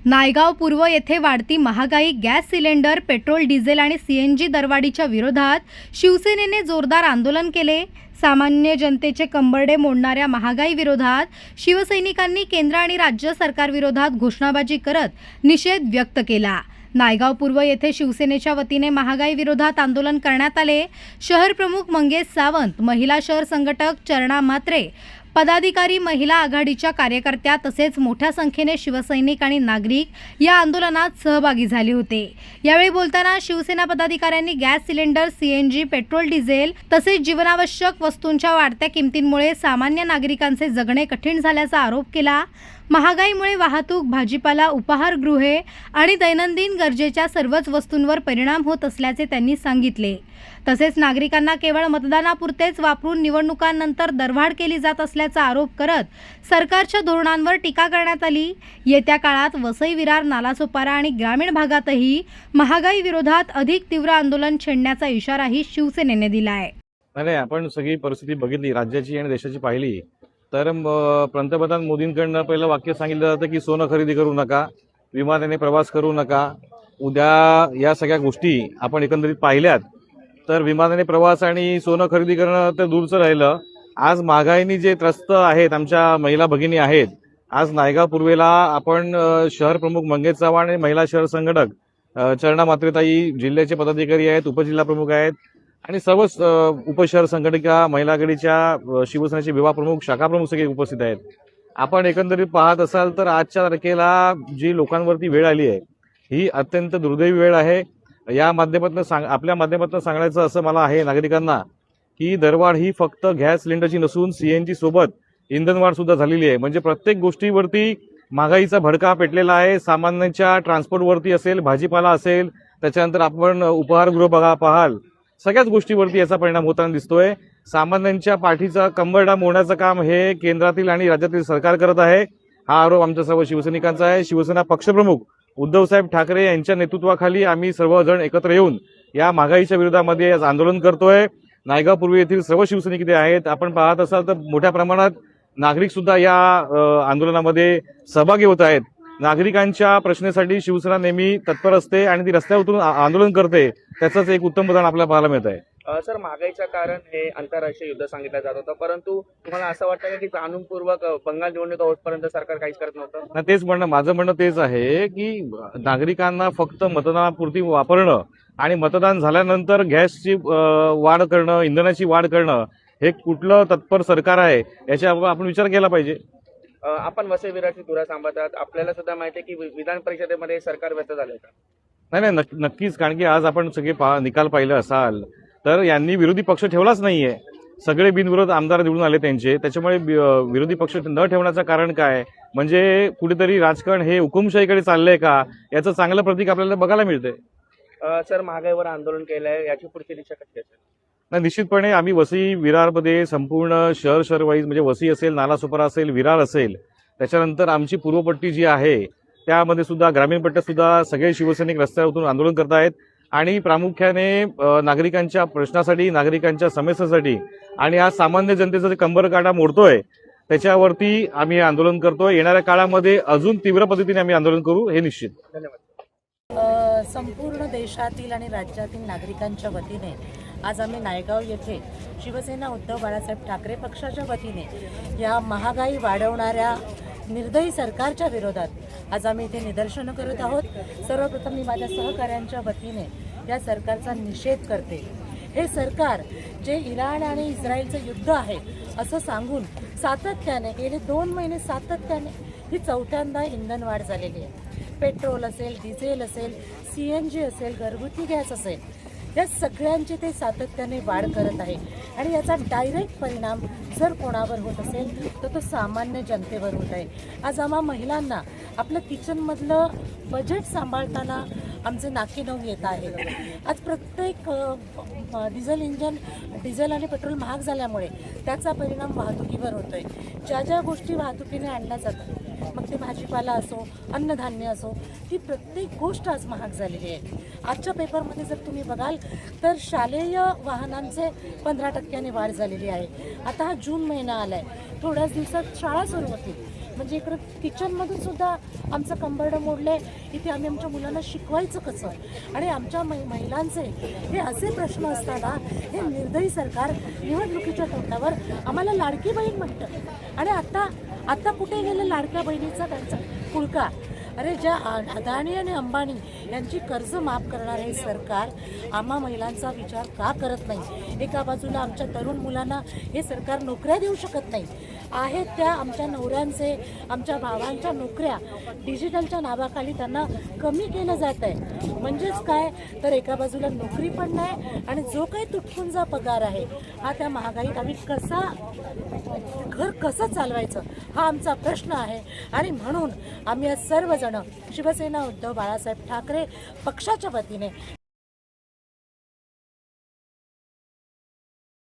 नायगाव पूर्व येथे वाढती महागाई, गॅस सिलेंडर, पेट्रोल, डिझेल आणि सीएनजी दरवाढीच्या विरोधात शिवसेनेने जोरदार आंदोलन केले। सामान्य जनतेचे कंबरडे मोडणाऱ्या महागाई विरोधात शिवसैनिकांनी केंद्र आणि राज्य सरकारविरोधात घोषणाबाजी करत निषेध व्यक्त केला। नायगाव पूर्व येथे शिवसेनेच्या वतीने महागाई विरोधात आंदोलन करण्यात आले। शहर प्रमुख मंगेश सावंत, महिला शहर संघटक चरणा म्हात्रे, पदाधिकारी, महिला आघाडीच्या कार्यकर्त्या तसेच मोठ्या संख्येने शिवसैनिक आणि नागरिक या आंदोलनात सहभागी झाले होते। यावेळी बोलताना शिवसेना पदाधिकाऱ्यांनी gas cylinder, CNG, petrol, diesel तसेच जीवनावश्यक वस्तूंच्या वाढत्या किमतींमुळे सामान्य नागरिकांचे जगणे कठीण झाल्याचा आरोप केला। महागाईमुळे वाहतूक, भाजीपाला, उपाहारगृहे आणि दैनंदिन गरजेच्या सर्वच वस्तूंवर परिणाम होत असल्याचे त्यांनी सांगितले। तसेच नागरिकांना केवळ मतदानापुरतेच वापरून निवडणुकांनंतर दरवाढ केली जात असल्याचा आरोप करत सरकारच्या धोरणांवर टीका करण्यात आली। येत्या काळात वसई, विरार, नालासोपारा आणि ग्रामीण भागातही महागाई विरोधात अधिक तीव्र आंदोलन छेडण्याचा इशाराही शिवसेनेने दिला आहे। नाही, आपण सगळी परिस्थिती बघितली, राज्याची आणि देशाची पाहिली तर पंतप्रधान मोदींकडनं पहिलं वाक्य सांगितलं जातं की सोनं खरेदी करू नका, विमानाने प्रवास करू नका। उद्या या सगळ्या गोष्टी आपण एकंदरीत पाहिल्यात तर विमानाने प्रवास आणि सोनं खरेदी करणं तर दूरचं राहिलं। आज महागाईने जे त्रस्त आहेत आमच्या महिला भगिनी आहेत, आज नायगाव पूर्वेला आपण शहर प्रमुख मंगेश चव्हाण आणि महिला शहर संघटक चरणा म्हात्रेताई, जिल्ह्याचे पदाधिकारी आहेत, उपजिल्हा प्रमुख आहेत आणि सर्वच उपशहर संघटका, महिला आघाडीच्या शिवसेनेचे विभाग प्रमुख, शाखा प्रमुख सगळे उपस्थित आहेत। आपण एकंदरीत पाहत असाल तर आजच्या तारखेला जी लोकांवरती वेळ आली आहे ही अत्यंत दुर्दैवी वेळ आहे। या माध्यमातून आपल्या माध्यमातून सांगायचं असं मला आहे नागरिकांना की दरवाढ ही फक्त गॅस सिलेंडरची नसून सीएनजी सोबत इंधनवाढ सुद्धा झालेली आहे। म्हणजे प्रत्येक गोष्टीवरती महागाईचा भडका पेटलेला आहे। सामान्यांच्या ट्रान्सपोर्टवरती असेल, भाजीपाला असेल, त्याच्यानंतर आपण उपहारगृह पाहाल, सगळ्याच गोष्टीवरती याचा परिणाम होताना दिसतोय। सामान्यांच्या पाठीचा कंबरडा मोडण्याचं काम हे केंद्रातील आणि राज्यातील सरकार करत आहे। हा आरोप आमच्या सर्व शिवसैनिकांचा आहे। शिवसेना पक्षप्रमुख उद्धवसाहेब ठाकरे यांच्या नेतृत्वाखाली आम्ही सर्वजण एकत्र येऊन या महागाईच्या विरोधामध्ये आज आंदोलन करतोय। नायगाव पूर्व येथील सर्व शिवसैनिक इथे आहेत। आपण पाहत असाल तर मोठ्या प्रमाणात नागरिक सुद्धा या आंदोलनामध्ये सहभागी होत आहेत। नागरिकांच्या प्रश्नासाठी शिवसेना नेहमी तत्पर असते आणि ती रस्त्यावर उतरून आंदोलन करते, त्याचंच एक उत्तम उदाहरण आपल्याला पाहायला मिळत आहे। सर, महागाईचं कारण हे आंतरराष्ट्रीय युद्ध सांगितलं जात होतं, परंतु तुम्हाला असं वाटतं का की जाणूनपूर्वक बंगाल निवडणुका होतपर्यंत सरकार काहीच करत नव्हतं? ना, तेच म्हणणं, माझं म्हणणं तेच आहे की नागरिकांना फक्त मतदानापुरती वापरणं आणि मतदान झाल्यानंतर गॅसची वाढ करणं, इंधनाची वाढ करणं हे कुठलं तत्पर सरकार आहे याच्यावर आपण विचार केला पाहिजे। आपण वसई विरारची धुरा सांभाळतात, आपल्याला सुद्धा माहिती आहे की विधान परिषदेमध्ये सरकार व्यस्त झालंय का? नाही, नक्कीच, कारण की आज आपण सगळे निकाल पाहिलं असाल तर यांनी विरोधी पक्ष ठेवलाच नाहीये। सगळे बिनविरोध आमदार निवडून आले त्यांचे, त्याच्यामुळे विरोधी पक्ष न ठेवण्याचं कारण काय, म्हणजे कुठेतरी राजकारण हे हुकुमशाहीकडे चाललंय का, याचं चांगलं प्रतीक आपल्याला बघायला मिळतंय। सर, महागाईवर आंदोलन केलंय, याची पुढची दिशा कशी असेल? नाही, निश्चितपणे आम्ही वसई विरारमध्ये संपूर्ण शहर वाईज, म्हणजे वसई असेल, नालासोपारा असेल, विरार असेल, त्याच्यानंतर आमची पूर्वपट्टी जी आहे त्यामध्ये सुद्धा, ग्रामीण पट्ट्यात सुद्धा सगळे शिवसैनिक रस्त्यावर उतरून आंदोलन करत आहेत आणि प्रामुख्याने नागरिकांच्या प्रश्नासाठी, नागरिकांच्या समस्येसाठी आणि आज सामान्य जनतेचा जे कंबरकाटा मोडतोय त्याच्यावरती आम्ही आंदोलन करतोय। येणाऱ्या काळामध्ये अजून तीव्र पद्धतीने आम्ही आंदोलन करू, हे निश्चित। धन्यवाद। संपूर्ण देशातील आणि राज्यातील नागरिकांच्या वतीने आज आम्ही नायगाव येथे शिवसेना उद्धव बाळासाहेब ठाकरे पक्षाच्या वतीने या महागाई वाढवणाऱ्या निर्दयी सरकारच्या विरोधात आज आम्ही इथे निदर्शनं करत आहोत। सर्वप्रथम मी माझ्या सहकाऱ्यांच्या वतीने या सरकारचा निषेध करते। हे सरकार जे इराण आणि इस्रायलचं युद्ध आहे असं सांगून सातत्याने गेले 2 महिने सातत्याने ही चौथ्यांदा इंधन वाढ झालेली आहे। पेट्रोल असेल, डिझेल असेल, सीएनजी असेल, घरगुती गॅस असेल, या सगळ्यांची ते सातत्याने वाढ करत आहे आणि याचा डायरेक्ट परिणाम जर कोणावर होत असेल तर तो सामान्य जनतेवर होत आहे। आज आम्हा महिलांना आपलं किचनमधलं बजेट सांभाळताना आमचे नाकी नऊ येत आहे। आज प्रत्येक डिझेल आणि पेट्रोल महाग झाल्यामुळे त्याचा परिणाम वाहतुकीवर होतोय। ज्या ज्या गोष्टी वाहतुकीने आणल्या जातात, मग ते भाजीपाला असो, अन्नधान्य असो, ती प्रत्येक गोष्ट आज महाग झालेली आहे। आजच्या पेपरमध्ये जर तुम्ही बघाल तर शालेय वाहनांचे 15% वाढ झालेली आहे। आता हा जून महिना आलाय, थोड्याच दिवसात शाळा सुरू होतील। म्हणजे इकडं किचनमधून सुद्धा आमचं कंबरडं मोडलंय. इथे आम्ही आमच्या मुलांना शिकवायचं कसं? आणि आमच्या महिलांचे हे असे प्रश्न असताना हे निर्दयी सरकार निवडणुकीच्या तोंडावर आम्हाला लाडकी बहीण म्हणतं. आणि आता कुठे गेलं लाडक्या बहिणीचा त्यांचा पुळका? अरे ज्या अदानी आणि अंबानी यांची कर्ज माफ करणारे हे सरकार आम्हा महिलांचा विचार का करत नाही? एका बाजूला आमच्या तरुण मुलांना हे सरकार नोकऱ्या देऊ शकत नाही. आहेत त्या आमच्या नवऱ्यांचे, आमच्या भावांच्या नोकऱ्या डिजिटलच्या नावाखाली त्यांना कमी केलं जात आहे. म्हणजेच काय तर एका बाजूला नोकरी पण नाही आणि जो काही तुटपुंजा पगार आहे हा त्या महागाईत आम्ही घर कसं चालवायचं हा आमचा प्रश्न आहे. आणि म्हणून आम्ही आज सर्वजण शिवसेना उद्धव बाळासाहेब ठाकरे पक्षाच्या वतीने